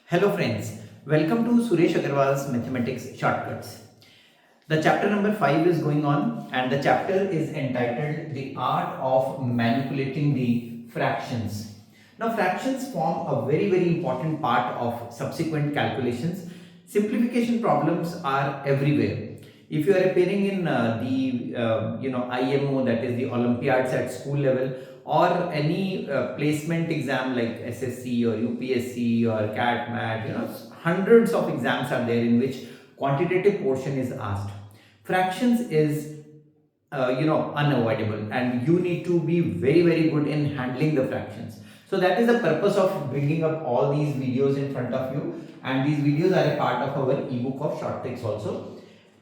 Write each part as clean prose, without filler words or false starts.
Hello friends, welcome to Suresh Aggarwal's Mathematics Shortcuts. The chapter number 5 is going on and the chapter is entitled The Art of Manipulating the Fractions. Now fractions form a very important part of subsequent calculations. Simplification problems are everywhere. If you are appearing in IMO, that is the Olympiads at school level, or any placement exam like SSC or UPSC or CAT, MAT, hundreds of exams are there in which quantitative portion is asked. Fractions is unavoidable, and you need to be very good in handling the fractions. So that is the purpose of bringing up all these videos in front of you, and these videos are a part of our ebook of short tricks also.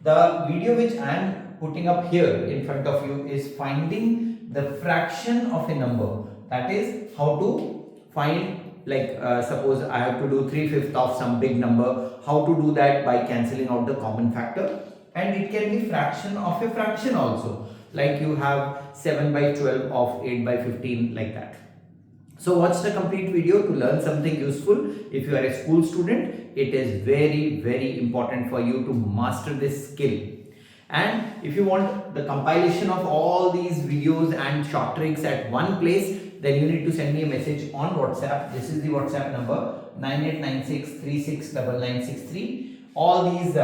The video which I am putting up here in front of you is finding the fraction of a number. That is how to find, like suppose I have to do 3/5 of some big number. How to do that? By cancelling out the common factor. And it can be fraction of a fraction also. Like you have 7/12 of 8/15, like that. So watch the complete video to learn something useful. If you are a school student, it is very important for you to master this skill. And if you want the compilation of all these videos and short tricks at one place, then you need to send me a message on WhatsApp. This is the WhatsApp number 9896369963. All these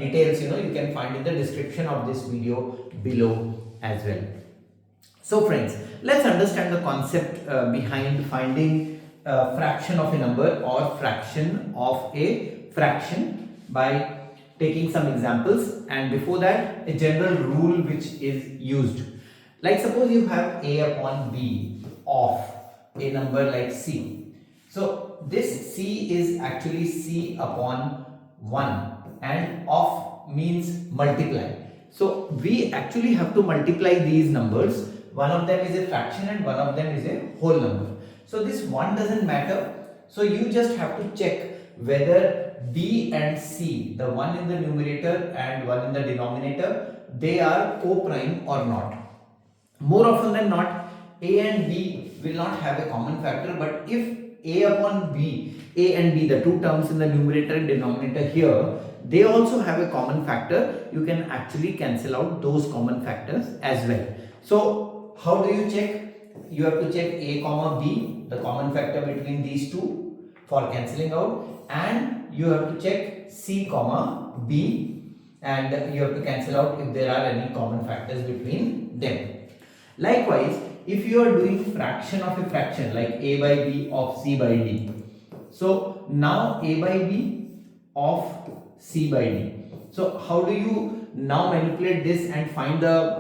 details you can find in the description of this video below as well. So friends, let's understand the concept behind finding fraction of a number or fraction of a fraction by taking some examples. And before that, a general rule which is used. Like suppose you have a upon b of a number like c. So this c is actually c upon 1, and of means multiply. So we actually have to multiply these numbers. One of them is a fraction and one of them is a whole number. So this one doesn't matter. So you just have to check whether b and c, the one in the numerator and one in the denominator, they are co-prime or not. More often than not, a and b will not have a common factor, but if a upon b, a and b, the two terms in the numerator and denominator here, they also have a common factor, you can actually cancel out those common factors as well. So how do you check? You have to check a comma b, the common factor between these two, for cancelling out, and you have to check c comma b, and you have to cancel out if there are any common factors between them. Likewise, if you are doing fraction of a fraction like a by b of c by d, so now a by b of c by d. So how do you now manipulate this and find the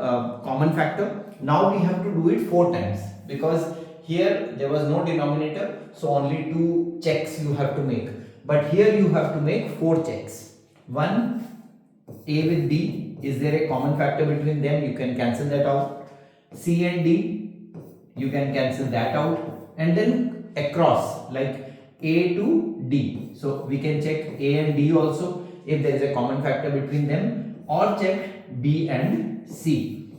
common factor? Now we have to do it 4 times, because here there was no denominator, so only 2 checks you have to make. But here you have to make 4 checks. 1, a with b, is there a common factor between them? You can cancel that out. C and D, you can cancel that out. And then across, like a to d. So we can check a and d also if there is a common factor between them, or check b and c.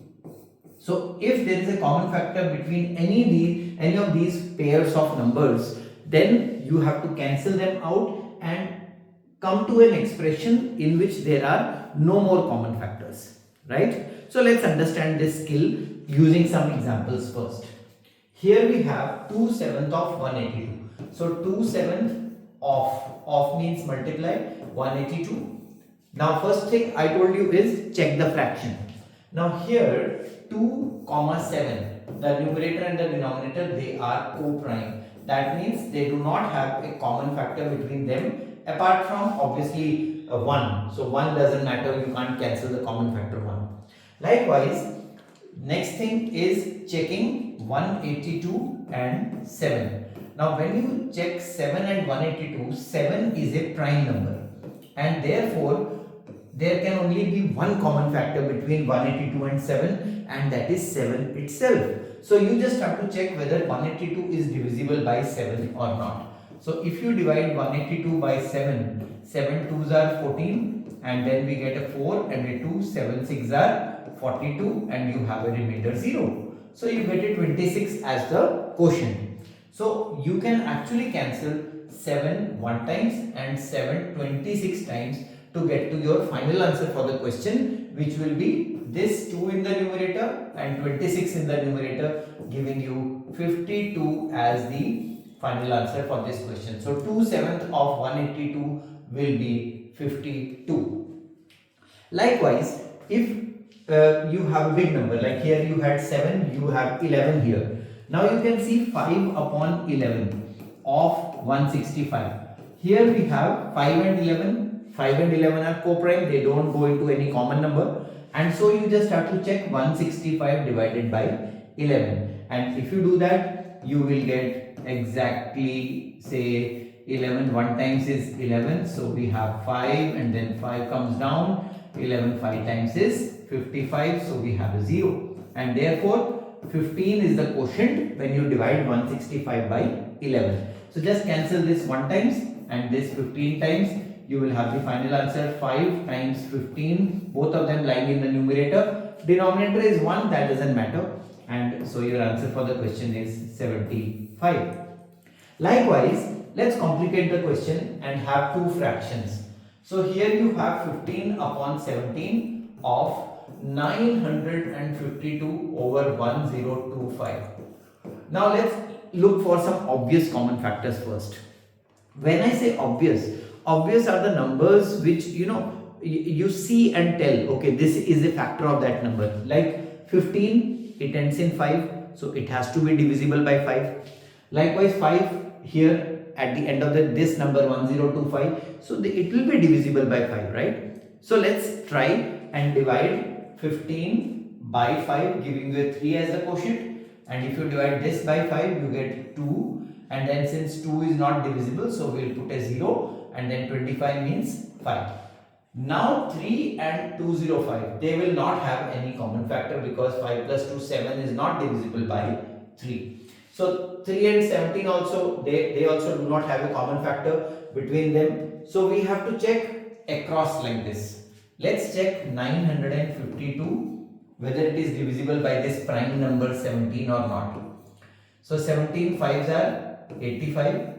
So if there is a common factor between any of these pairs of numbers, then you have to cancel them out and come to an expression in which there are no more common factors, right? So let's understand this skill using some examples first. Here we have 2/7 of 182. So 2/7 of means multiply 182. Now first thing I told you is check the fraction. Now here 2,7, the numerator and the denominator, they are co-prime. That means they do not have a common factor between them apart from obviously 1. So 1 doesn't matter, you can't cancel the common factor 1. Likewise, next thing is checking 182 and 7. Now when you check 7 and 182, 7 is a prime number, and therefore there can only be one common factor between 182 and 7, and that is 7 itself. So you just have to check whether 182 is divisible by 7 or not. So if you divide 182 by 7, 7 2s are 14, and then we get a 4 and a 2, 7 6 are 42, and you have a remainder 0. So you get a 26 as the quotient. So you can actually cancel 7 1 times and 7 26 times to get to your final answer for the question, which will be this 2 in the numerator and 26 in the numerator, giving you 52 as the final answer for this question. So 2/7 of 182 will be 52. Likewise, if you have a big number, like here you had 7, you have 11 here. Now you can see 5 upon 11 of 165. Here we have 5 and 11. 5 and 11 are co-prime, they don't go into any common number, and so you just have to check 165 divided by 11, and if you do that, you will get exactly, say 11 1 times is 11, so we have 5 and then 5 comes down, 11 5 times is 55, so we have a 0, and therefore 15 is the quotient when you divide 165 by 11. So just cancel this 1 times and this 15 times. You will have the final answer 5 times 15, both of them lying in the numerator. Denominator is 1, that doesn't matter, and so your answer for the question is 75. Likewise, let's complicate the question and have two fractions. So here you have 15 upon 17 of 952 over 1025. Now let's look for some obvious common factors first. When I say obvious are the numbers which you see and tell, okay, this is a factor of that number. Like 15, it ends in 5, so it has to be divisible by 5. Likewise 5 here at the end of this number 1025, so it will be divisible by 5, right? So let's try and divide 15 by 5, giving you a 3 as the quotient, and if you divide this by 5 you get 2, and then since 2 is not divisible, so we will put a 0, and then 25 means 5. Now 3 and 205, they will not have any common factor because 5 plus 2 7 is not divisible by 3. So 3 and 17 also, they also do not have a common factor between them. So we have to check across like this. Let's check 952 whether it is divisible by this prime number 17 or not. So 17 5s are 85.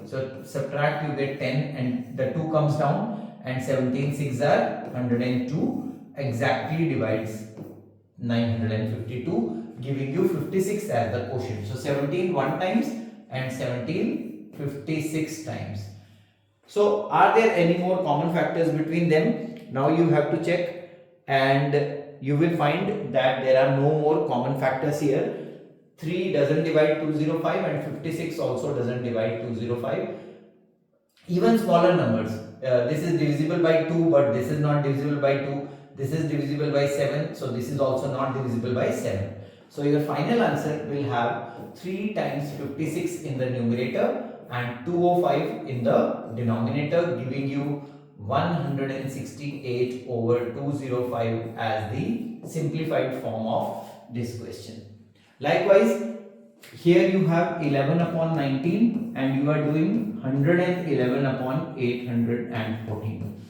So subtract, you get 10 and the 2 comes down, and 17 6 are 102, exactly divides 952, giving you 56 as the quotient. So 17 1 times and 17 56 times. So are there any more common factors between them? Now you have to check, and you will find that there are no more common factors here. 3 doesn't divide 205 and 56 also doesn't divide 205. Even smaller numbers, this is divisible by 2 but this is not divisible by 2. This is divisible by 7, so this is also not divisible by 7. So your final answer will have 3 times 56 in the numerator and 205 in the denominator, giving you 168 over 205 as the simplified form of this question. Likewise, here you have 11 upon 19 and you are doing 111 upon 814.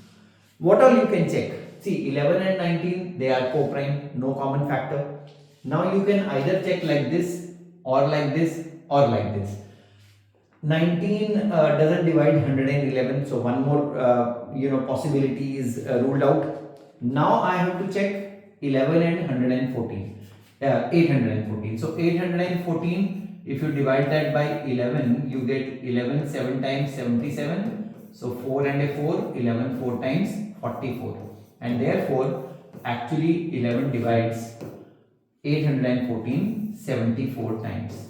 What all you can check? See, 11 and 19, they are co-prime, no common factor. Now you can either check like this or like this or like this. 19 doesn't divide 111, so one more possibility is ruled out. Now I have to check 11 and 114. 814. So 814, if you divide that by 11, you get 11 7 times 77. So 4 and a 4, 11 4 times 44. And therefore, actually 11 divides 814 74 times.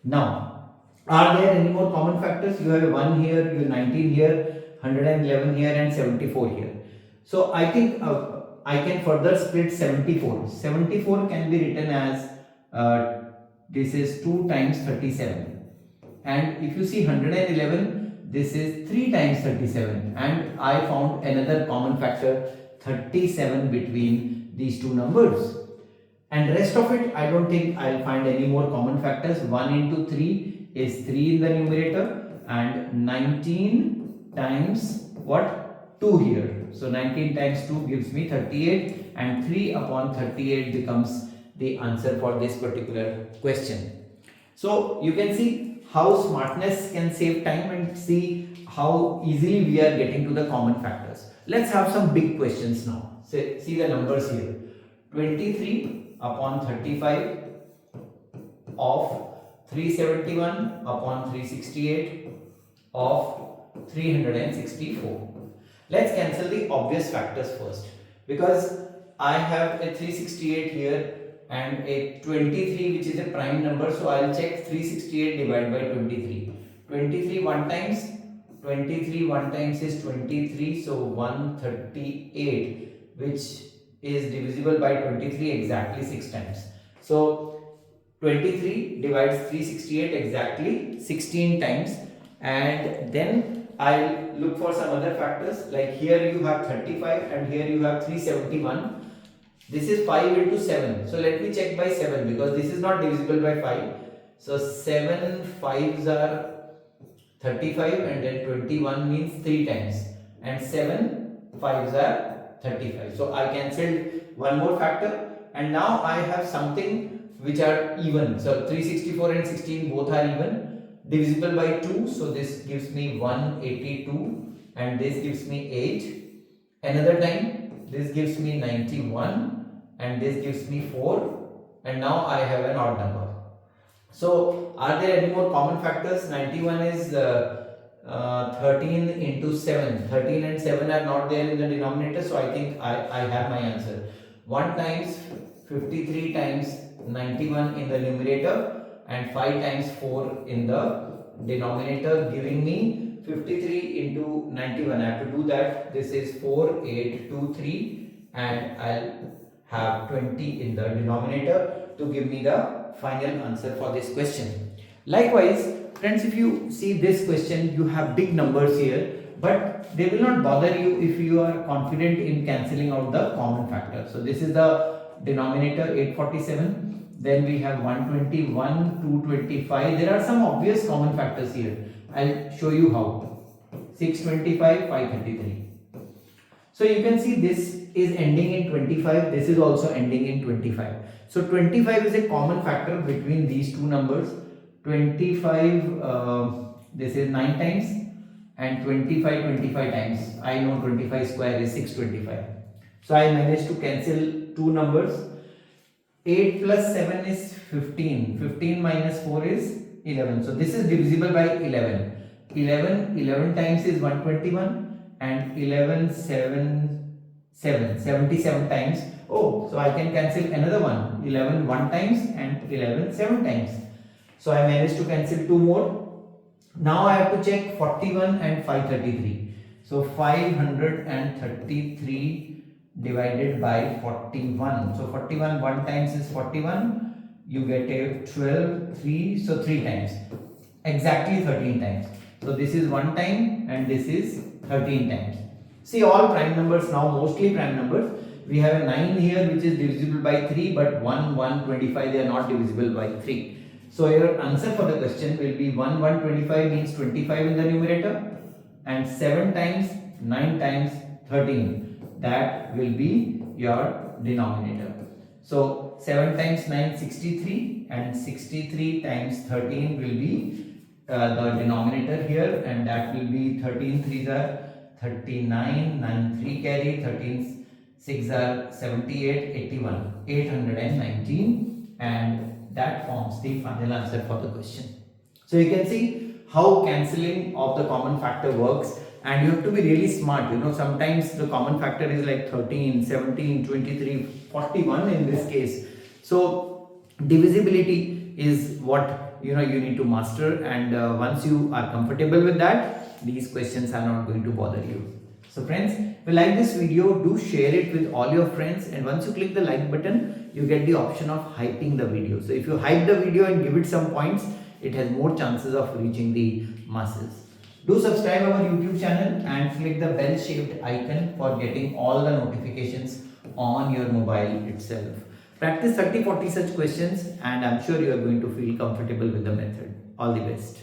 Now, are there any more common factors? You have 1 here, you have 19 here, 111 here and 74 here. So I think I can further split 74. 74 can be written as this is 2 times 37. And if you see 111, this is 3 times 37. And I found another common factor 37 between these two numbers. And rest of it, I don't think I'll find any more common factors. 1 into 3 is 3 in the numerator and 19 times what? 2 here. So 19 times 2 gives me 38 and 3 upon 38 becomes the answer for this particular question. So you can see how smartness can save time and see how easily we are getting to the common factors. Let's have some big questions now. See the numbers here. 23 upon 35 of 371 upon 368 of 364. Let's cancel the obvious factors first, because I have a 368 here and a 23 which is a prime number, so I'll check 368 divided by 23. 23 one times, 23 one times is 23, so 138, which is divisible by 23 exactly 6 times. So 23 divides 368 exactly 16 times, and then I'll look for some other factors, like here you have 35 and here you have 371. This is 5 into 7. So let me check by 7, because this is not divisible by 5. So 7 5s are 35 and then 21 means 3 times. And 7 5s are 35. So I cancelled one more factor, and now I have something which are even. So 364 and 16 both are even, divisible by 2. So this gives me 182 and this gives me 8. Another time this gives me 91 and this gives me 4, and now I have an odd number. So are there any more common factors? 91 is 13 into 7. 13 and 7 are not there in the denominator, so I think I have my answer. 1 times 53 times 91 in the numerator and 5 times 4 in the denominator, giving me 53 into 91. I have to do that. This is 4, 8, 2, 3, and I'll have 20 in the denominator to give me the final answer for this question. Likewise, friends, if you see this question, you have big numbers here, but they will not bother you if you are confident in cancelling out the common factor. So this is the denominator 847, then we have 121, 225. There are some obvious common factors here. I'll show you how. 625, 533. So you can see this is ending in 25, this is also ending in 25. So 25 is a common factor between these two numbers. 25, this is 9 times, and 25 times. I know 25 square is 625. So I managed to cancel two numbers. 8 plus 7 is 15. 15 minus 4 is 11. So this is divisible by 11. 11 times is 121, and 77 times. Oh, so I can cancel another one. 11 1 times and 11 7 times. So I managed to cancel two more. Now I have to check 41 and 533. So 533 divided by 41. So 41 1 times is 41. You get a 12, 3. So 3 times. Exactly 13 times. So this is 1 time and this is 13 times. See, all prime numbers now, mostly prime numbers. We have a 9 here which is divisible by 3, but 1, 1, 25, they are not divisible by 3. So your answer for the question will be 1, 1, 25 means 25 in the numerator, and 7 times, 9 times, 13. That will be your denominator. So 7 times 9, 63, and 63 times 13 will be the denominator here, and that will be 13 3s are 39, 9 3 carry, 13 6 are 78, 81, 819, and that forms the final answer for the question. So you can see how cancelling of the common factor works, and you have to be really smart. Sometimes the common factor is like 13, 17, 23, 41 in this case. So divisibility is what you need to master, and once you are comfortable with that, these questions are not going to bother you. So friends, if you like this video, do share it with all your friends, and once you click the like button, you get the option of hyping the video. So if you hype the video and give it some points, it has more chances of reaching the masses. Do subscribe our YouTube channel and click the bell shaped icon for getting all the notifications on your mobile itself. Practice 30-40 such questions, and I'm sure you are going to feel comfortable with the method. All the best.